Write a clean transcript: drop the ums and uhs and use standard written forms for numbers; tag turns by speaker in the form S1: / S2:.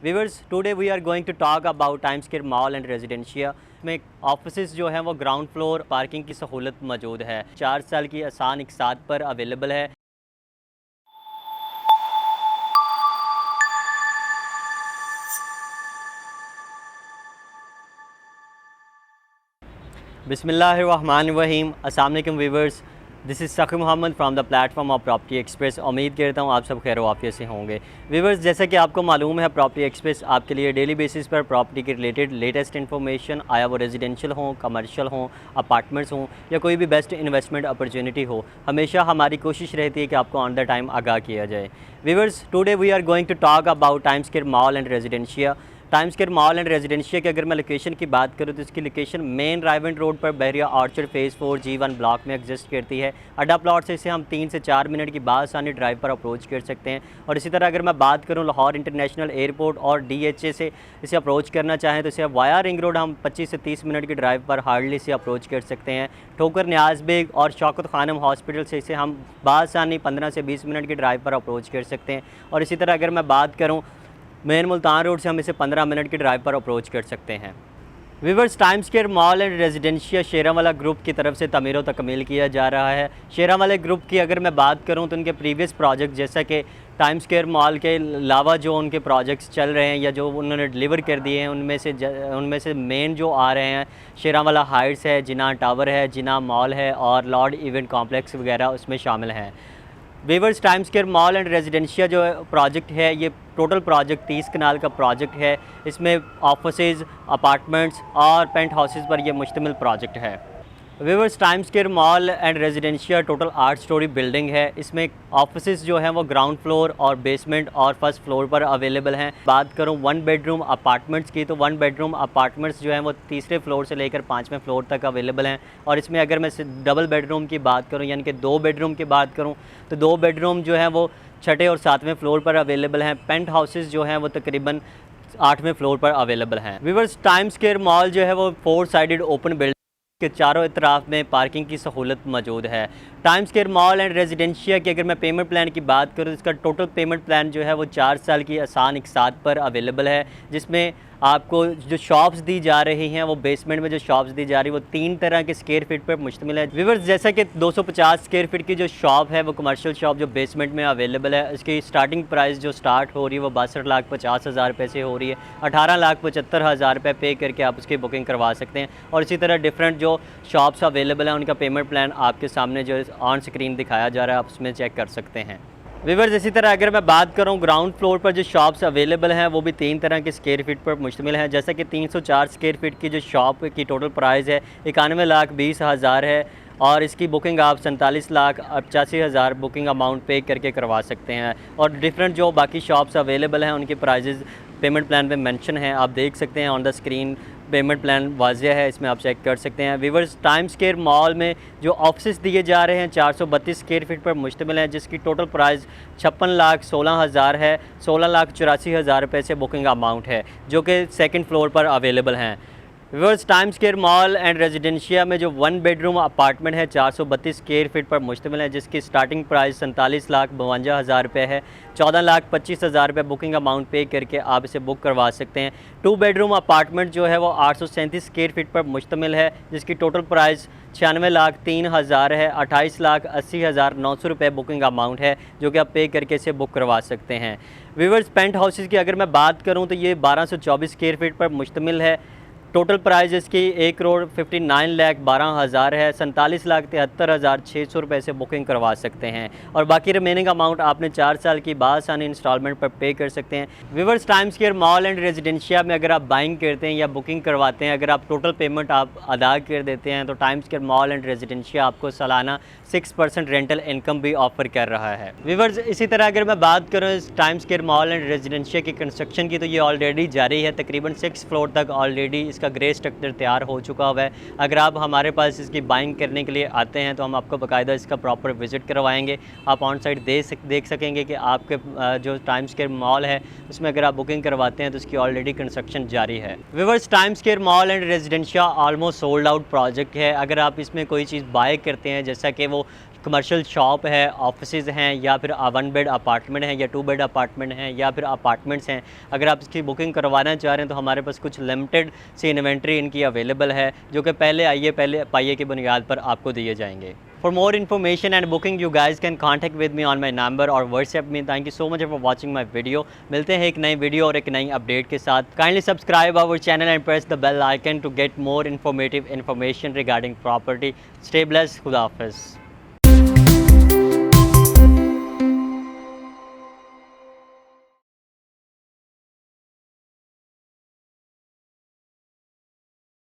S1: Viewers, today we are going to talk about time square mall and residencia में offices जो हैं वो ground floor parking की सहूलत मौजूद है। 4 साल की आसान इकसात पर अवेलेबल है। बिस्मिल्लाहिर्रहमानिर्रहीम। अस्सलाम वालेकुम viewers, this is Sakhi Mohammad from the platform of property express. उम्मीद करता हूँ आप सब खैर वाफियत से होंगे। व्यूअर्स, जैसा कि आपको मालूम है, प्रॉपर्टी एक्सप्रेस आपके लिए डेली बेसिस पर प्रॉपर्टी के रिलेटेड लेटेस्ट इन्फॉर्मेशन, आया वो रेजिडेंशियल हो, कमर्शियल हो, अपार्टमेंट्स हों या कोई भी बेस्ट इन्वेस्टमेंट अपॉर्चुनिटी हो, हमेशा हमारी कोशिश रहती है कि आपको ऑन द टाइम आगाह किया जाए। Viewers, today we are going to talk about time square mall and residencia. Time square mall and residencia की अगर मैं लोकेशन की बात करूँ तो इसकी लोकेशन मेन रायवेंट रोड पर बहरिया ऑर्चर्ड फेज़ 4 G1 ब्लॉक में एग्जिस्ट करती है। अड्डा प्लॉट से इसे हम 3 से 4 मिनट की बासानी ड्राइव पर अप्रोच कर सकते हैं। और इसी तरह अगर मैं बात करूँ लाहौर इंटरनेशनल एयरपोर्ट और DHA से इसे अप्रोच करना चाहें तो इसे वाया रिंग रोड हम 25 से 30 मिनट की ड्राइव पर हार्डली से अप्रोच कर सकते हैं। ठोकर न्याज बेग और शौकत खानम हॉस्पिटल से इसे हम बासानी 15 से 20 मिनट की ड्राइव पर अप्रोच कर सकते हैं। और इसी तरह अगर मैं बात करूँ मेन मुल्तान रोड से हम इसे 15 मिनट की ड्राइव पर अप्रोच कर सकते हैं। Viewers, time square mall and residencia Sheranwala group की तरफ से तमीर व तकमील किया जा रहा है। शेरावाला ग्रुप की अगर मैं बात करूं तो उनके प्रीवियस प्रोजेक्ट जैसा कि टाइम स्क्वायर मॉल के अलावा जो उनके प्रोजेक्ट्स चल रहे हैं या जो उन्होंने डिलीवर कर दिए हैं उनमें से मेन जो आ रहे हैं शेरावाला हाइट्स है, जिना टावर है, जिना मॉल है और लॉर्ड इवेंट कॉम्प्लेक्स वगैरह उसमें शामिल हैं। Viewers, time square mall and residencia जो प्रोजेक्ट है ये टोटल प्रोजेक्ट 30 कनाल का प्रोजेक्ट है। इसमें ऑफिसेज, अपार्टमेंट्स और पेंट हाउसेज पर यह मुश्तमिल प्रोजेक्ट है। Viewers, time square mall and residencia total 8 story building है। इसमें ऑफिसेज जो हैं वो ग्राउंड फ्लोर और बेसमेंट और फर्स्ट फ्लोर पर अवेलेबल हैं। बात करूं 1 बेडरूम अपार्टमेंट्स की तो 1 बेडरूम अपार्टमेंट्स जो हैं वो तीसरे फ्लोर से लेकर 5वें फ्लोर तक अवेलेबल हैं। और इसमें अगर मैं डबल बेडरूम की बात करूं यानी कि 2 बेडरूम की बात करूं तो 2 बेडरूम जो हैं वो 6ठे और 7वें फ्लोर पर अवेलेबल हैं। पेंट हाउसेज जो हैं वो तकरीबन 8वें फ्लोर पर अवेलेबल हैं। व्यूअर्स, टाइम स्क्वायर मॉल जो है वो 4 साइडेड ओपन बिल्डिंग के चारों तरफ में पार्किंग की सहूलत मौजूद है। Time square mall and residencia की अगर मैं पेमेंट प्लान की बात करूँ तो इसका टोटल पेमेंट प्लान जो है वो 4 साल की आसान इकसात पर अवेलेबल है, जिसमें आपको जो शॉप्स दी जा रही हैं वो बेसमेंट में जो शॉप्स दी जा रही है वो 3 तरह के स्क्वायर फीट पर मुश्तमिल है। व्यूअर्स, जैसा कि 250 स्क्वायर फीट की जो शॉप है वो कमर्शियल शॉप जो बेसमेंट में अवेलेबल है, इसकी स्टार्टिंग प्राइस जो स्टार्ट हो रही है वो 62,50,000 रुपये से हो रही है। 18,75,000 रुपये पे करके आप उसकी बुकिंग करवा सकते हैं। और इसी तरह डिफरेंट जो शॉप्स अवेलेबल हैं उनका पेमेंट प्लान आपके सामने जो ऑन स्क्रीन दिखाया जा रहा है, आप उसमें चेक कर सकते हैं। व्यूअर्स, इसी तरह अगर मैं बात करूं ग्राउंड फ्लोर पर जो शॉप्स अवेलेबल हैं वो भी 3 तरह के स्क्वायर फीट पर मुश्तमिल हैं। जैसे कि 304 स्क्वायर फीट की जो शॉप की टोटल प्राइस है 91,20,000 है और इसकी बुकिंग आप 47,85,000 बुकिंग अमाउंट पे करके करवा सकते हैं। और डिफरेंट जो बाकी शॉप्स अवेलेबल हैं उनकी प्राइजेज़ पेमेंट प्लान पे मेंशन है, आप देख सकते हैं on the screen. Payment plan वाज़िया है, इसमें आप चेक कर सकते हैं। व्यूअर्स, टाइम स्क्वायर मॉल में जो ऑफिस दिए जा रहे हैं 432 स्क्वायर फीट पर मुश्तमिल है, जिसकी टोटल प्राइस 56,16,000 है। 16,84,000 रुपये से बुकिंग अमाउंट है जो कि सेकंड फ्लोर पर अवेलेबल हैं। Viewers, time square mall and residencia में जो 1 बेडरूम अपार्टमेंट है 432 स्क्वायर फीट पर मुश्तमिल है, जिसकी स्टार्टिंग प्राइस 47,52,000 रुपये है। 14,25,000 रुपये बुकिंग अमाउंट पे करके आप इसे बुक करवा सकते हैं। 2 बेडरूम अपार्टमेंट जो है वो 837 स्क्वायर फीट पर मुश्तमिल है, जिसकी टोटल प्राइस 96,03,000 है। 28,80,900 रुपये बुकिंग अमाउंट है जो कि आप पे करके इसे बुक करवा सकते हैं। व्यूअर्स, पेंट हाउसेज़ की अगर मैं बात करूँ तो ये 1224 स्क्वायर फीट पर मुश्तमिल है। टोटल प्राइस इसकी 1,59,12,000 है। 47,73,600 रुपये से बुकिंग करवा सकते हैं और बाकी रिमेनिंग अमाउंट आपने 4 साल की बासानी इंस्टॉलमेंट पर पे कर सकते हैं। Viewers, time square mall and residencia में अगर आप बाइंग करते हैं या बुकिंग करवाते हैं, अगर आप टोटल पेमेंट आप अदा कर देते हैं तो time square mall and residencia आपको सालाना 6% रेंटल इनकम भी ऑफर कर रहा है। व्यूअर्स, इसी तरह अगर मैं बात करूँ इस time square mall and residencia की कंस्ट्रक्शन की तो ये ऑलरेडी जारी है। तकरीबन 6 फ्लोर तक ऑलरेडी इसका ग्रे स्ट्रक्चर तैयार हो चुका हुआ है। अगर आप हमारे पास इसकी बाइंग करने के लिए आते हैं तो हम आपको बाकायदा इसका प्रॉपर विजिट करवाएंगे। आप ऑन साइट देख सकेंगे कि आपके जो टाइम स्क्वायर मॉल है उसमें अगर आप बुकिंग करवाते हैं तो इसकी ऑलरेडी कंस्ट्रक्शन जारी है। Viewers, time square mall and residencia almost sold out project है। अगर आप इसमें कोई चीज़ बाय करते हैं जैसा कि वो कमर्शियल शॉप है, ऑफिसेज हैं, या फिर 1 बेड अपार्टमेंट है, या 2 बेड अपार्टमेंट हैं, या फिर अपार्टमेंट्स हैं, अगर आप इसकी बुकिंग करवाना चाह रहे हैं तो हमारे पास कुछ लिमिटेड सी इन्वेंट्री इनकी अवेलेबल है, जो कि पहले आइए पहले पाइए की बुनियाद पर आपको दिए जाएंगे। For more information and booking, you guys can contact with me on my number or WhatsApp me. Thank you so much for watching my video. मिलते हैं एक नई वीडियो और एक नई अपडेट के साथ। Kindly subscribe our channel and press the bell icon to get more informative information regarding property. Stay blessed. खुदा हाफिज़।